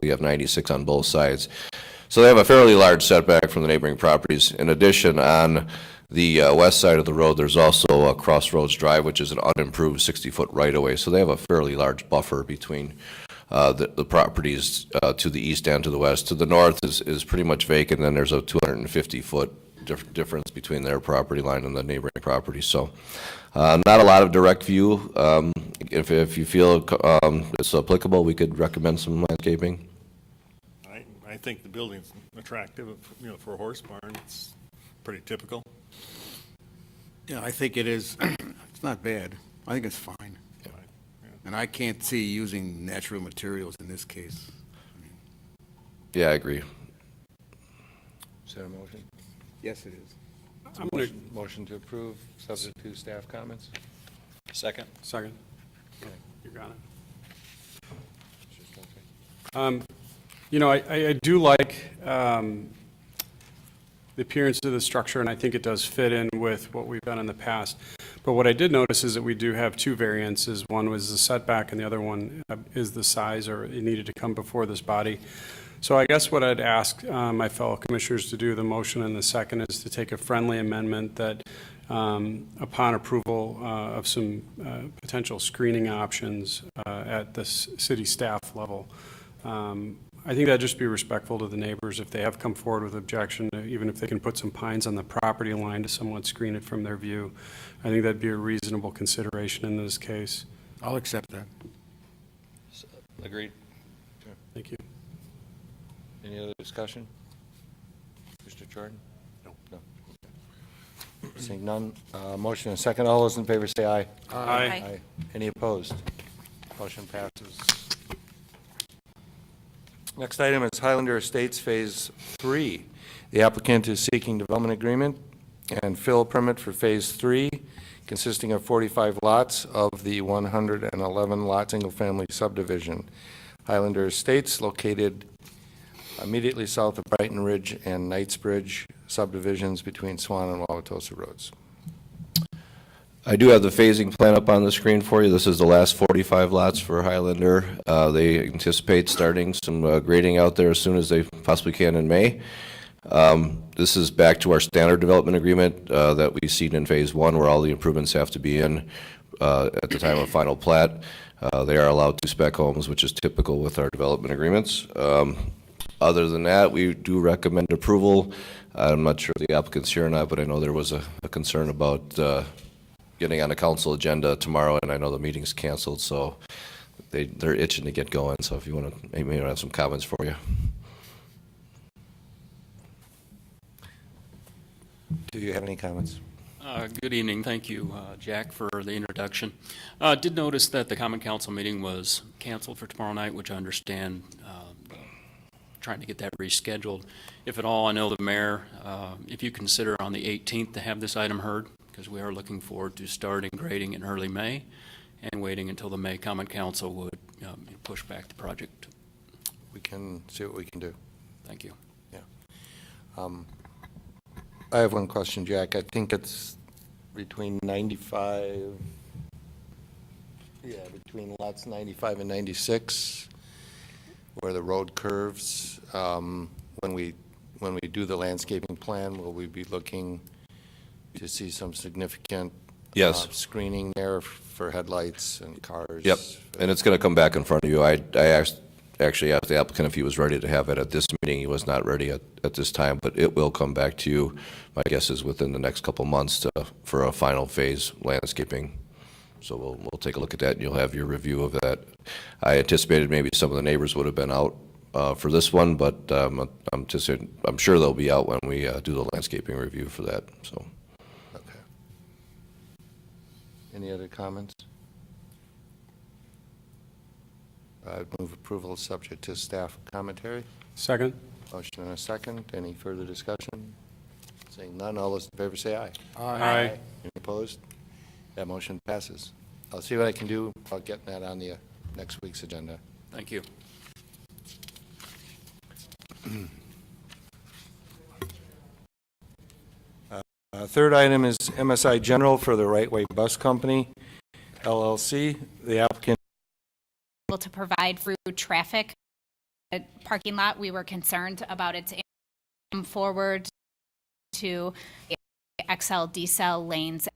basically have 96 on both sides. So they have a fairly large setback from the neighboring properties. In addition, on the west side of the road, there's also a Crossroads Drive, which is an unimproved 60-foot right-of-way. So they have a fairly large buffer between the properties to the east and to the west. To the north is pretty much vacant, and then there's a 250-foot difference between their property line and the neighboring property. So not a lot of direct view. If you feel it's applicable, we could recommend some landscaping. I think the building's attractive, for a horse barn. It's pretty typical. Yeah, I think it is. It's not bad. I think it's fine. Yeah. And I can't see using natural materials in this case. Yeah, I agree. Is that a motion? Yes, it is. Motion to approve, subject to staff comments? Second. Second. You got it. I do like the appearance of the structure, and I think it does fit in with what we've done in the past. But what I did notice is that we do have two variances. One was the setback, and the other one is the size, or it needed to come before this body. So I guess what I'd ask my fellow commissioners to do, the motion and the second, is to take a friendly amendment that upon approval of some potential screening options at the city staff level, I think that'd just be respectful to the neighbors if they have come forward with objection, even if they can put some pines on the property line to somewhat screen it from their view. I think that'd be a reasonable consideration in this case. I'll accept that. Agreed. Thank you. Any other discussion? Mr. Jordan? No. Seeing none, motion and second. All those in favor say aye. Aye. Any opposed? Motion passes. Next item is Highlander Estates Phase 3. The applicant is seeking development agreement and fill permit for Phase 3, consisting of 45 lots of the 111-lot single-family subdivision. Highlander Estates, located immediately south of Brighton Ridge and Knightsbridge subdivisions between Swan and Wauwatosa Roads. I do have the phasing plan up on the screen for you. This is the last 45 lots for Highlander. They anticipate starting some grading out there as soon as they possibly can in May. This is back to our standard development agreement that we've seen in Phase 1, where all the improvements have to be in at the time of final plat. They are allowed to spec homes, which is typical with our development agreements. Other than that, we do recommend approval. I'm not sure if the applicant's here or not, but I know there was a concern about getting on the council agenda tomorrow, and I know the meeting's canceled, so they're itching to get going. So if you want to, maybe I have some comments for you. Do you have any comments? Good evening. Thank you, Jack, for the introduction. Did notice that the Common Council meeting was canceled for tomorrow night, which I understand, trying to get that rescheduled. If at all, I know the mayor, if you consider on the 18th to have this item heard, because we are looking forward to starting grading in early May and waiting until the May Common Council would push back the project. We can see what we can do. Thank you. Yeah. I have one question, Jack. I think it's between 95, between lots 95 and 96, where the road curves. When we do the landscaping plan, will we be looking to see some significant Yes. Screening there for headlights and cars? Yep, and it's going to come back in front of you. I actually asked the applicant if he was ready to have it at this meeting. He was not ready at this time, but it will come back to you. My guess is within the next couple months for a final phase landscaping. So we'll take a look at that, and you'll have your review of that. I anticipated maybe some of the neighbors would have been out for this one, but I'm sure they'll be out when we do the landscaping review for that. So. Okay. Any other comments? I'd move approval subject to staff commentary. Second. Motion and a second. Any further discussion? Seeing none, all those in favor say aye. Aye. Any opposed? That motion passes. I'll see what I can do about getting that on the next week's agenda. Thank you. Third item is MSI General for the Right Way Bus Company, LLC. The applicant able to provide through traffic parking lot. We were concerned about its forward to XL, decel lanes